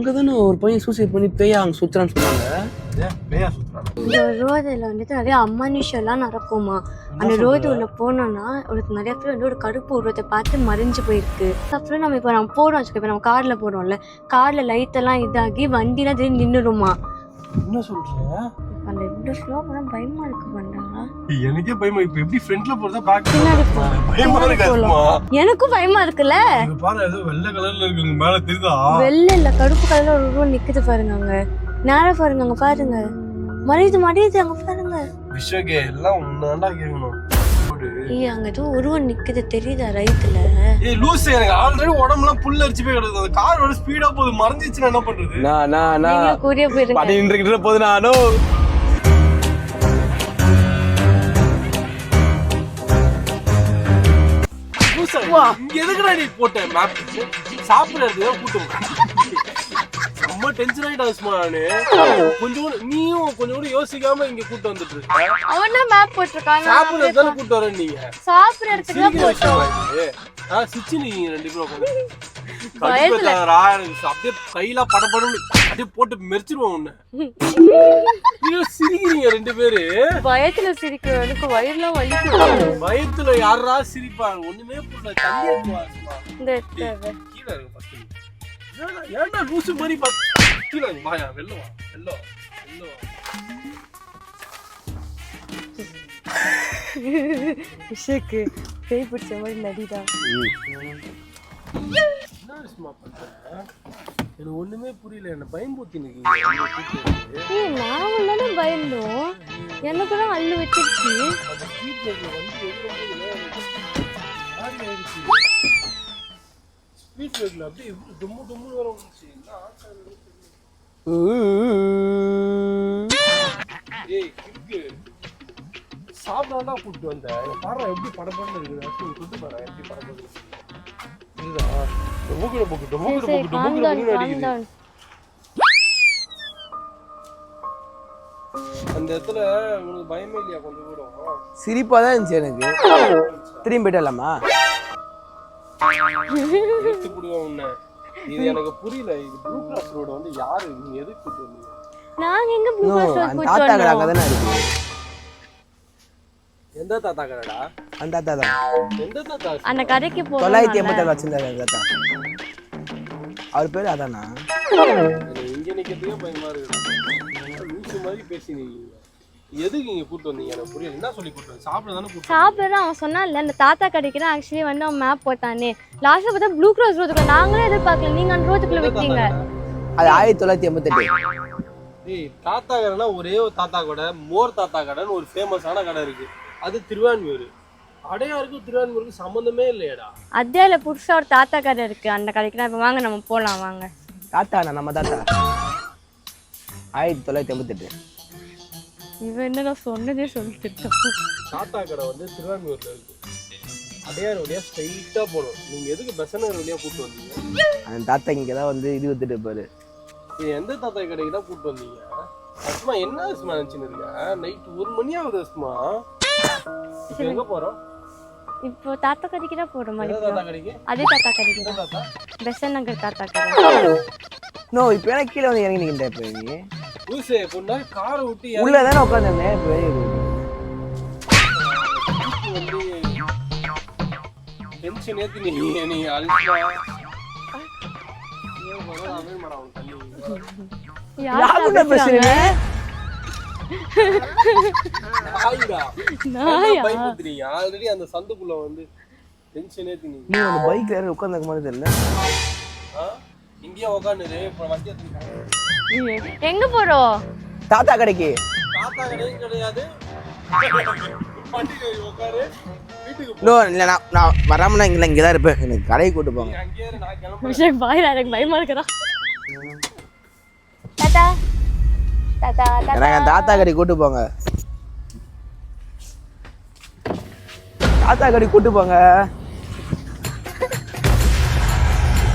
அங்கதானே ஒரு பையன் சூசைட் பண்ணி பேயா அங்க சுத்துறான்னு சொன்னாங்க. இந்த ரோதில் வந்துட்டு நிறைய அமானுஷம்லாம் நடக்குமா. அந்த ரோது உள்ள போனோம்னா ஒரு நிறைய பேர் வந்து ஒரு கருப்பு உருவத்தை பார்த்து மறைஞ்சு போயிருக்கு. அப்புறம் நம்ம இப்போ நம்ம போறோம் வச்சுக்கோ, இப்போ நம்ம கார்ல போறோம்ல, கார்ல லைட்டெல்லாம் இதாகி வண்டிலாம் திடீர்னு நின்றுடுமா. என்ன சொல்ற? அந்த ரெண்டு ஸ்லோ போனா பயமா இருக்கு பண்ணா. எனக்கே பயமா. இப்ப எப்படி ஃப்ரண்ட்ல போறதா பாக்க பின்னாடி பயமா இருக்குமா? எனக்கும் பயமா இருக்குல்ல. இங்க பாரு ஏதோ வெள்ளை கலர்ல இருக்குங்க மேல தெரியுதா? வெள்ளை இல்ல கருப்பு கலர்ல ஒரு உருவம் நிக்குது பாருங்க. அங்க நேரா பாருங்க, அங்க பாருங்க மடியுது அங்க பாருங்க. விஷயக்கே எல்லாம் உன்னாண்டா கேக்கணும். அங்க ஏதோ உருவம் நிக்குது தெரியுதா ரைட்ல? ஏய் லூஸ், எனக்கு ஆல்ரெடி உடம்பெல்லாம் புல்ல அரிச்சு போய் கிடக்குது. அந்த கார் வர ஸ்பீடா போகுது, மறந்துச்சுன்னா என்ன பண்றது? நீங்க கூடிய போயிருங்க. படி நின்றுகிட்டு போது நானோ இங்க எதுக்குடா நீ போட்ட மேப்? சாப்பிடுறது கூட்டம் ரொம்ப டென்ஷன் ஆயிட்டா நானு. கொஞ்சம் நீயும் கொஞ்சம் கூட யோசிக்காம இங்க கூட்டு வந்துட்டு இருக்க. அவனா மேப் போட்டுருக்காங்க. சாப்பிடுறதுல கூட்டு வரேன். நீங்க சாப்பிடுறதுக்கு தான் போட்டோம். சிச்சி நீங்க ரெண்டு பேரும் அப்படியே கையில படப்படன்னு அப்படியே போட்டு மெரிச்சிருவோம் உன்ன. சிரிக்கிறீங்க ரெண்டு பேரு. பயத்துல சிரிக்கிறேன், எனக்கு வயிறுலாம் வலிக்குது. பயத்துல யாரா சிரிப்பாங்க? ஒண்ணுமே புரியல. தண்ணி கீழே இருக்கு ஃபர்ஸ்ட். ஏன்டா லூசு மாதிரி கீழே வாயா. வெள்ளவா வெள்ளம் விஷயக்கு பேய் பிடிச்ச மாதிரி நடிதான். எனக்கு ஒண்ணுமே புரியல. என்ன பயம்பூத்தி நாங்களும் தானே பயந்தோம். எனக்கு தான் அள்ளு வச்சிருச்சு. சாப்பிடாண்டா கூப்பிட்டு வந்தேன். பாரு எப்படி படப்படன்னு இருக்குது. கூட்டு பாரு எப்படி படப்படு. அந்த இடத்துல உனக்கு பயமே இல்லையா? கொஞ்சம் கூட சிரிப்பாதான் இருந்துச்சு எனக்கு. திரும்பி போயிட்டலாமா? இது எனக்கு புரியல. இது ப்ளூ கிராஸ் ரோடு வந்து யாரு? நீங்க எதுக்கு கூட்டு வந்தீங்க? நாங்க எங்க ப்ளூ கிராஸ் ரோடு கூட்டு தாத்தா கடை அங்கதானே இருக்கு. எந்த தாத்தா கடைடா? அந்த தாத்தா தான். எந்த தாத்தா? அந்த கடைக்கு போ. 987 வச்சிருந்தாரு தாத்தா. அவர் பேரு அதானா? இங்க நிக்கிறதுக்கே பயமா இருக்கு. லூசு மாதிரி பேசினீங்க. எதுக்கு இங்க கூட்டு வந்தீங்க? எனக்கு புரியல. என்ன சொல்லி கூட்டு வந்தீங்க? சாப்பிட தானே கூட்டு. சாப்பிட அவன் சொன்னான்ல அந்த தாத்தா கடைக்கு தான் ஆக்சுவலி வந்து அவன் மேப் போட்டானே. லாஸ்ட்ல பார்த்தா ப்ளூ கிராஸ் ரோடுக்குள்ள நாங்களே எதிர்பார்க்கல. நீங்க அந்த ரோட்டுக்குள்ள விட்டீங்க. அது 1988. ஏய் தாத்தா கடைனா ஒரே ஒரு தாத்தா கடை, மோர் தாத்தா கடைன்னு ஒரு ஃபேமஸான கடை இருக்கு. அது திருவான்மியூர். அடையாருக்கும் திருவான்மியூருக்கு சம்பந்தமே இல்லையடா. அத்தியால புதுசா ஒரு தாத்தா கடை இருக்கு. அந்த கடைக்கு தான் இப்ப வாங்க நம்ம போலாம் வாங்க. தாத்தா நம்ம தாத்தா 1988. இவன் என்னடா சொன்னதே சொல்லிட்டு தாத்தா கடை வந்து திருவான்மியூர்ல இருக்கு. அடையார் வழியா ஸ்ட்ரைட்டா போகணும். நீங்க எதுக்கு பெசனர் வழியா கூட்டு வந்தீங்க? அந்த தாத்தா இங்கதான் வந்து இது வித்துட்டு இருப்பாரு. எந்த தாத்தா கடைக்கு தான் கூட்டு வந்தீங்க? அஸ்மா என்ன அஸ்மா நினைச்சுன்னு இருக்க? நைட் 1 மணி ஆகுது அஸ்மா. இப்போ எங்க போறோம்? இப்போ தாத்தா கடைக்கு தான் போறோம். தாத்தா கடைக்கு? அதே தாத்தா கடைக்கு தான். தாத்தா பெசன் நகர் தாத்தா கடை. நோ இப்போ எனக்கு கீழே வந்து இறங்கி நிக்கிற இப்போ நீ. ஊசே பொண்ணா காரை விட்டு உள்ள தானே உட்கார்ந்தேன். இப்போ வந்து டென்ஷன் ஏத்தி நீ அல்பா. யாருடா பேசுறீங்க? பயமுறுத்துறீங்க. ஆல்ரெடி அந்த சந்துக்குள்ள வந்து டென்ஷன் ஏத்தி நீ அந்த பைக்ல ஏறி உட்கார்ந்த மாதிரி தெரியல. இங்கேயே உட்காந்துரு. இப்போ வண்டி எடுத்துக்கிட்டாங்க. எங்க போறோம்? தாத்தா கடைக்கு. தாத்தா கடையும் கிடையாது. வண்டியில உட்காரு. வீட்டுக்கு நோ இல்ல நான் வராமனா இங்கதான் இருப்பேன். எனக்கு கடைக்கு கூட்டு போங்க. அங்கேயே நான் கிளம்புறேன். விஷயம் பாய் எனக்கு பயமா இருக்குடா. தாத்தா தாத்தா தாத்தா எனக்கு தாத்தா கடைக்கு கூட்டு போங்க. தாத்தா கடைக்கு கூட்டு போங்க.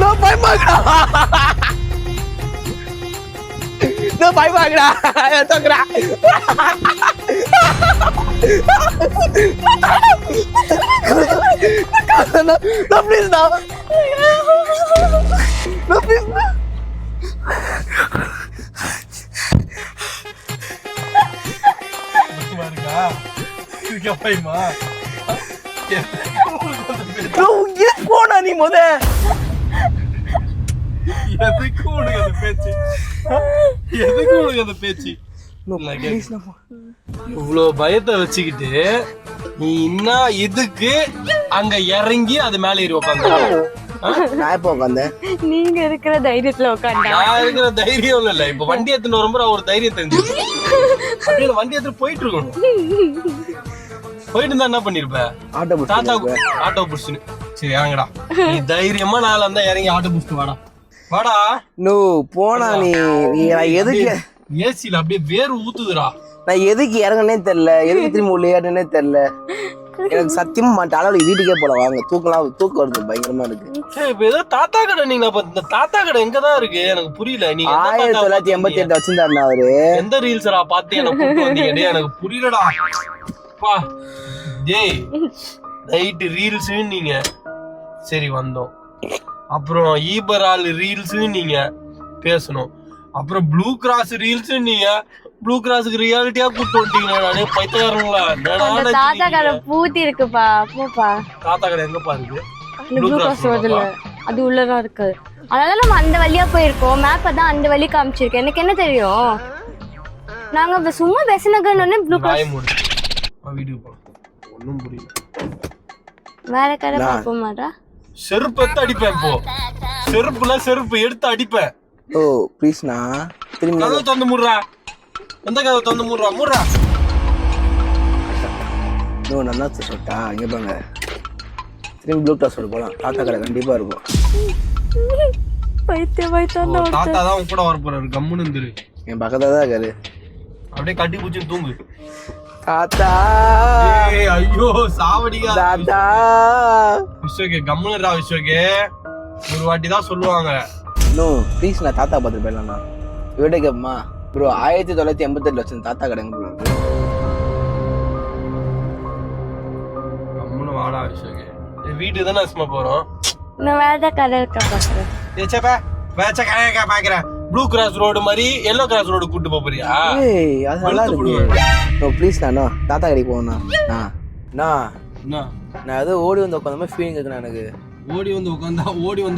நான் பயமாக்குறா. நான் பயமாக்குறா. தோக்குறா. ப்ளீஸ் இருக்கா இருக்கா பயமா போனா நீ முத எதுக்கு உனக்கு அந்த பேச்சு எதுக்கு உனக்கு அந்த பேச்சு இவ்வளவு பயத்தை வச்சுக்கிட்டு நீ இன்னும் இதுக்கு அங்க இறங்கி அது மேல ஏறி உட்காந்து நான் எப்போ உட்காந்தேன் நீங்க இருக்கிற தைரியத்துல உட்காந்தா நான் இருக்கிற தைரியம் இல்ல இப்ப வண்டி எடுத்துன்னு வரும்போது ஒரு தைரியம் தெரிஞ்சு அப்படியே வண்டி எடுத்துட்டு போயிட்டு இருக்கணும் போயிட்டு இருந்தா என்ன பண்ணிருப்ப ஆட்டோ தாத்தா ஆட்டோ புடிச்சுன்னு சரி இறங்கடா நீ தைரியமா நாளா இருந்தா இறங்கி ஆட்டோ புடிச்சுட்டு வாடா வாடா நோ போனா நீ நான் எதுக்கு ஏசில அப்படியே வேறு ஊத்துதுடா நான் எதுக்கு இறங்கனே தெரியல எதுக்கு திரும்ப உள்ள ஏறனே தெரியல எனக்கு சத்தியமா மாட்டேன் அளவு வீட்டுக்கே போல வாங்க தூக்கம் வருது பயங்கரமா இருக்கு சரி இப்ப ஏதோ தாத்தா கடை நீங்க இந்த தாத்தா கடை எங்கதான் இருக்கு எனக்கு புரியல நீங்க 1988 வச்சிருந்தாருண்ணா அவரு எந்த ரீல்ஸ்ரா பார்த்து எனக்கு கூட்டு வந்தீங்க டேய் எனக்கு புரியலடா பா டேய் நைட் ரீல்ஸ் நீங்க சரி வந்தோம் அப்புறம் ஈபரால் ரீல்ஸ் நீங்க பேசணும் அப்புறம் ப்ளூ கிராஸ் ரீல்ஸ் நீங்க ப்ளூ கிராஸ்க்கு ரியாலிட்டியா கூட்டு வந்துட்டீங்களா பைத்தியக்காரங்களா அந்த தாத்தா கடை பூட்டி இருக்குப்பா போப்பா தாத்தா கடை எங்கப்பா இருக்கு ப்ளூ கிராஸ் ரோடுல அது உள்ளதான் இருக்கு அதனால நம்ம அந்த வழியா போயிருக்கோம் மேப் தான் அந்த வழி காமிச்சிருக்கு எனக்கு என்ன தெரியும் நாங்க சும்மா பேசினகன்னு ப்ளூ கிராஸ் வீடியோ போலாம் ஒன்னும் புரியல வேற கடை பார்ப்போம் மாட்டா செருப்பு எடுத்து அடிப்பேன் இப்போ செருப்பு எடுத்து அடிப்பேன் ஓ ப்ளீஸ்ண்ணா திரும்பி கதவை திறந்து மூடுறா எந்த கதவை திறந்து மூடுறா நோ நல்லா சொல்லிட்டா இங்கே பாங்க திரும்பி ப்ளூ கிளாஸ் போகலாம் தாத்தா கடை கண்டிப்பா இருக்கும் தாத்தா தான் உன் கூட வர போறாரு கம்முன்னு இருந்துரு என் பக்கத்துல தான் இருக்காரு அப்படியே கட்டி பூச்சி தூங்கு தாத்தா ஐயோ சாவடியா தாத்தா விஸ்வகே கம்முனுடா விஸ்வகே ஒரு வாட்டி தான் சொல்லுவாங்க நோ ப்ளீஸ் நான் தாத்தா பார்த்துட்டு போயிடலாம்ண்ணா இவட கேப்பமா ப்ரோ 1988 வச்சிருந்த தாத்தா கடைங்க ப்ரோ கம்முனு வாடா விஸ்வகே வீட்டுக்கு தானே சும்மா போறோம் நான் வேற கடை இருக்க பாக்குறேன் ஏச்சப்பா வேச்ச கடையா பாக்குறேன் ப்ளூ கிராஸ் ரோடு மாதிரி எல்லோ கிராஸ் ரோடு கூட்டு போறியா ஏய் அது நல்லா இருக்கு நோ ப்ளீஸ் நானோ தாத்தா கடைக்கு போகணும் நான் ஏதோ ஓடி வந்து உட்காந்த மாதிரி ஃபீலிங் இருக்குண்ணா எனக்கு ஓடி வந்து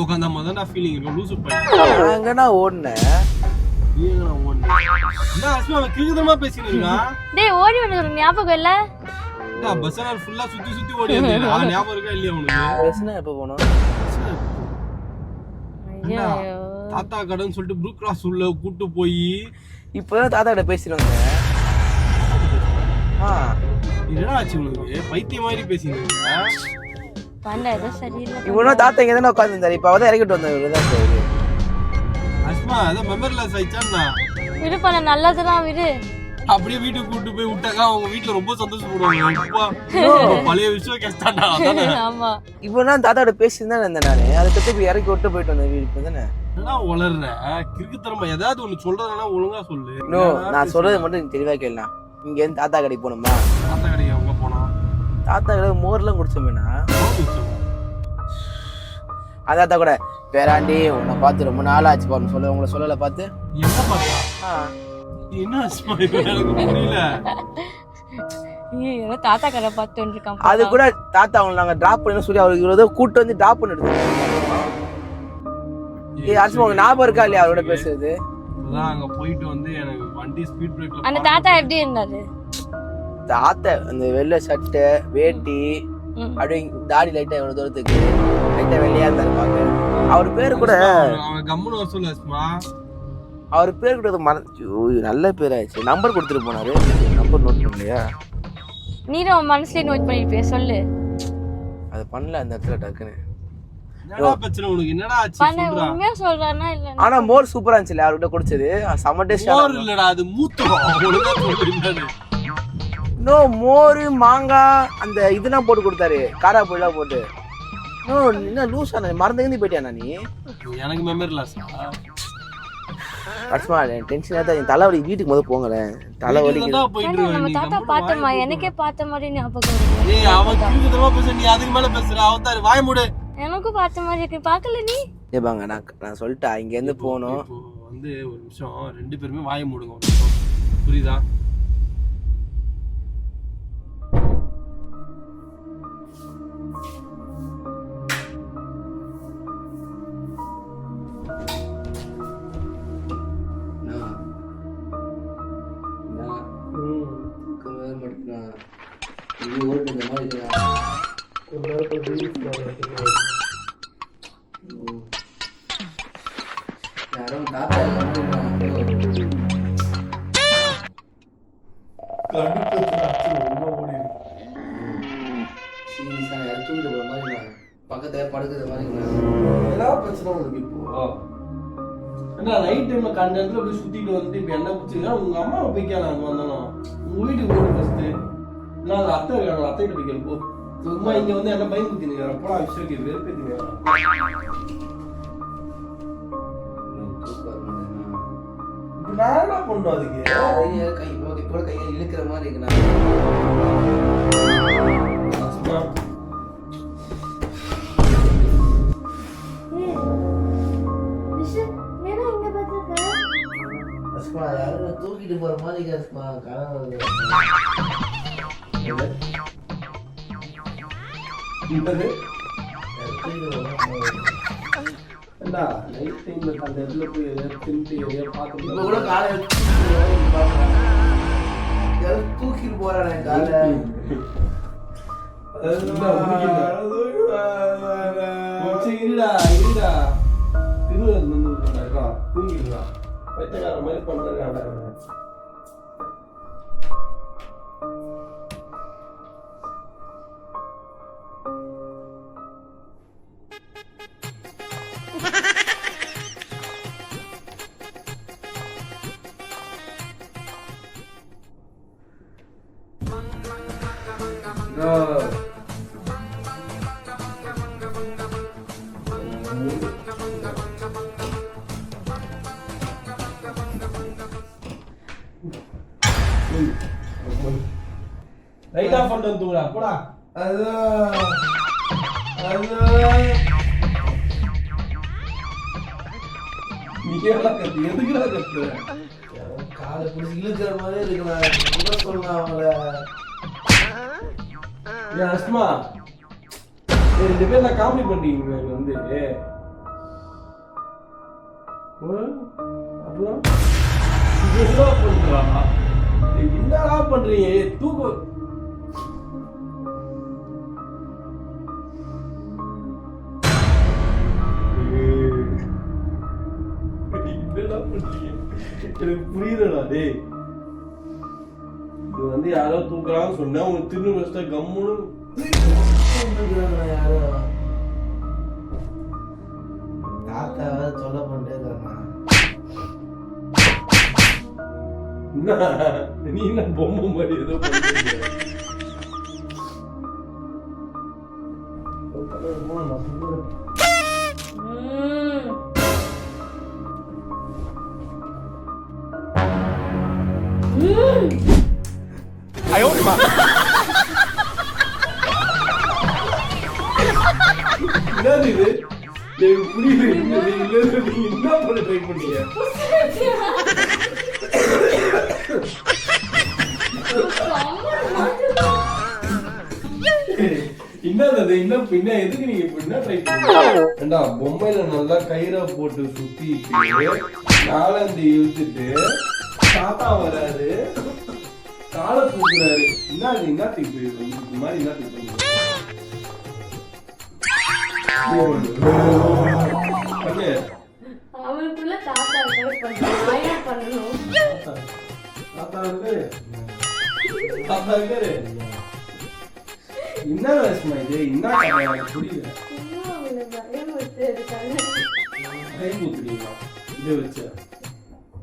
உட்காந்தா மாதிரி தான் ஃபீலிங் இருக்கு லூசு பண்ணி நான் எங்கண்ணா ஓடினேன் என்ன அஸ்மா கிறுக்குதமா பேசினீங்க டேய் ஓடி வந்து ஞாபகம் இல்ல பஸ்ஸால ஃபுல்லா சுத்தி ஓடி வந்தீங்க ஞாபகம் இருக்கா இல்லையா உங்களுக்கு பேசுனா எப்போ போனோம் தாத்தா கடைன்னு சொல்லிட்டு ப்ளூ கிராஸ் உள்ள கூட்டு போய் இப்பதான் தாத்தா கிட்ட பேசிடுவாங்க என்னடா ஆச்சு உங்களுக்கு பைத்தியம் மாதிரி பேசினீங்க பண்ட ஏதோ சரியில்லை இவனும் தாத்தா இங்க தானே உட்காந்துருந்தாரு இப்ப அவதான் இறக்கிட்டு வந்தாரு அஸ்மா அதான் மெமரிலெஸ் ஆயிடுச்சான்னா விடு பண்ண நல்லதுதான் விடு அப்படியே வீட்டுக்கு கூட்டு போய் விட்டாக்கா அவங்க வீட்டுல ரொம்ப சந்தோஷப்படுவாங்க பழைய விஷயம் கேட்டாண்டா அதானே ஆமா இப்பதான் தாத்தாவோட பேசியிருந்தேன் இருந்தேன் நானு அதுக்கு போய் இறக்கி விட்டு போயிட்டு வந்தேன் வீட்டுக்கு தானே என்ன வளர்ற கிறுக்குத்தனமா ஏதாவது ஒண்ணு சொல்றதுனா ஒழுங்கா சொல்லு நோ நான் சொல்றது மட்டும் நீங்க தெளிவா கேட்கலாம் இங்க இருந்து தாத்தா கடைக்கு போனோமா தாத்தா கடைக்கு அவங்க போனோம் தாத்தா கடை மோர்லாம் குடிச்சோமேனா அதாத்தா கூட பேராண்டி உன்னை பார்த்து ரொம்ப நாள் ஆச்சு பாருன்னு சொல்ல உங்களை சொல்லல பார்த்து என்ன பார்த்தா என்ன எனக்கு புரியல ஏதோ தாத்தா கடை பார்த்து வந்துருக்கான் அது கூட தாத்தா அவங்க நாங்க டிராப் பண்ணி சொல்லி அவருக்கு இவ்வளவு கூட்டு வந்து டிராப் பண்ணி எடுத்து உங்க ஞாபகம் இருக்கா இல்லையா அவரோட பேசுறது அதான் அங்க போயிட்டு வந்து எனக்கு வண்டி ஸ்பீட் பிரேக்ல அந்த தாத்தா எப்படி இருந்தாரு தாத்தா அந்த வெள்ளை சட்டை வேட்டி அப்படியே தாடி லைட்டா எவ்வளவு தூரத்துக்கு லைட்டா வெள்ளையா இருந்தாரு பாக்க அவர் பேரு கூட அவன் கம்முன்னு வர சொல்லு அஸ்மா அவர் பேர் கூட நல்ல பேர் ஆயிடுச்சு நம்பர் கொடுத்துட்டு போனாரு நம்பர் நோட் பண்ணலையா நீரும் மனசுல நோட் பண்ணிருப்பிய சொல்லு அது பண்ணல அந்த இடத்துல டக்குன்னு என்னடா பிரச்சனை உனக்கு என்னடா ஆச்சு சொல்றா உண்மையா சொல்றானா இல்ல ஆனா மோர் சூப்பரா இருந்துச்சு அவர்கிட்ட குடிச்சது செம டேஸ்டா மோர் இல்லடா அது மூத்தம் ஒழுங்கா சொல்றீங்க நோ மோர் மாங்காய் அந்த இதெல்லாம் போட்டு கொடுத்தாரு காரா பொரியெல்லாம் போட்டு நோ என்ன லூஸா மறந்துக்கிட்டு போயிட்டியா நீ எனக்கு மெமரி லாஸ் அஸ்மா டென்ஷன் ஆகுது என் தலைவலி வீட்டுக்கு முதல்ல போங்களேன் தலைவலி நம்ம தாத்தா பார்த்தமா எனக்கே பார்த்த மாதிரி ஞாபகம் வருது ஏய் அவன் கிறுக்குதமா பேச நீ அதுக்கு மேல பேசுற அவதார் வாய் மூடு எனக்கும் பார்த்த மாதிரி இருக்கு பார்க்கல நீ ஏபாங்க நான் சொல்லிட்டேன் இங்க இருந்து போனோம் வந்து ஒரு நிமிஷம் 2 பேருமே வாயை மூடுங்க ஒரு நிமிஷம். புரியுதா? பக்கத்துல படுக்கிற மாதிரி என்ன பிரச்சனை உங்களுக்கு இப்போ? என்ன நைட் டைம்ல கண்ட இடத்துல போய் சுத்திட்டு வந்துட்டு இப்ப என்ன பிடிச்சிருக்கா? உங்க அம்மாவை போய் கேள அங்க வந்தாலும் உங்க வீட்டுக்கு போய் ஃபர்ஸ்ட் இல்ல அது அத்தை இருக்காங்க, அத்தைகிட்ட போய் கேள்வி போ. சும்மா இங்க வந்து என்ன பயன் குத்தினுங்க போடா விஷயம் வெறுப்பேத்திங்க. நான் என்ன பண்ணும் அதுக்கு இப்போ கையை இழுக்கிற மாதிரி இருக்கு. யாரும் தூக்கிட்டு போற மாதிரி கனவு தூக்கிட்டு போறானே காலை தூங்கிடுறா பைத்தியக்கார மாதிரி பண்றாங்க. லைட் ஆஃப் பண்ணிட்டு தூங்குடா போடா. எதுக்குடா கத்து? காலை பிடிச்சி இழுக்கிற மாதிரி இருக்கு. சொல்லலாம் அவங்கள அஸ்மா 2 பேர் நான் காமெடி பண்றீங்க வந்து அப்புறம் என்னடா பண்றீங்க? தூக்கம் எனக்கு புரியுதடா டேய். இது வந்து யாரோ தூக்குறான்னு சொன்னா உனக்கு திரும்ப வச்சா கம்முன்னு யாரோ தாத்தாவை சொல்ல பண்ணிட்டு நீ என்ன பொம்மை மாதிரி ஏதோ என்னது இது? புரியல. என்ன பண்ண ட்ரை பண்ணீங்க? என்னது என்ன பின்ன எதுக்கு நீங்க என்ன ட்ரை பண்ணீங்க? பொம்மையில நல்லா கயிறை போட்டு சுத்திட்டு நாலந்து இழுத்துட்டு தாத்தா வராரு காலை தூக்குறாரு. என்ன தீப்பு இந்த மாதிரி என்ன தீப்பு அவனுக்குள்ள தாத்தா பண்ணணும். தாத்தா இருக்காரு. என்ன வேஷமா இது? என்ன புரியல. கை ஊத்துறீங்களா இதை வச்சு?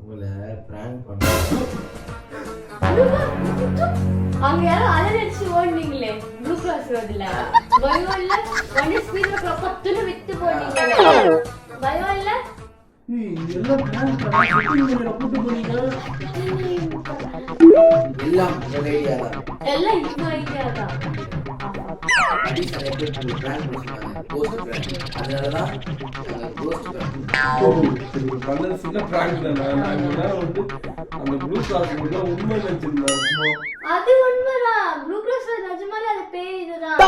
உங்களை பிராங்க் பண்ண அங்க யாரும் அலறடிச்சு ஓடுனீங்களே ப்ளூ கிளாஸ் ரோட்ல. பயம் இல்ல? வண்டி ஸ்பீட்ல பத்துன்னு விட்டு போனீங்களே. பயம் இல்ல? எல்லாம் பிராங்க் பண்ணி கூட்டு போனீங்க. எல்லாம் உங்க ஐடியா தான். எல்லாம் இந்த ஐடியா தான். அதனாலதான் பண்ணது சின்ன பிராங்க் தான். நான் இவ்வளவு நேரம் வந்து அந்த ப்ளூ கிராஸ் உண்மை நினைச்சிருந்தேன். அது உண்மைதான். ப்ளூ கிராஸ் நிஜமாலே அது பேய் இதுதான்.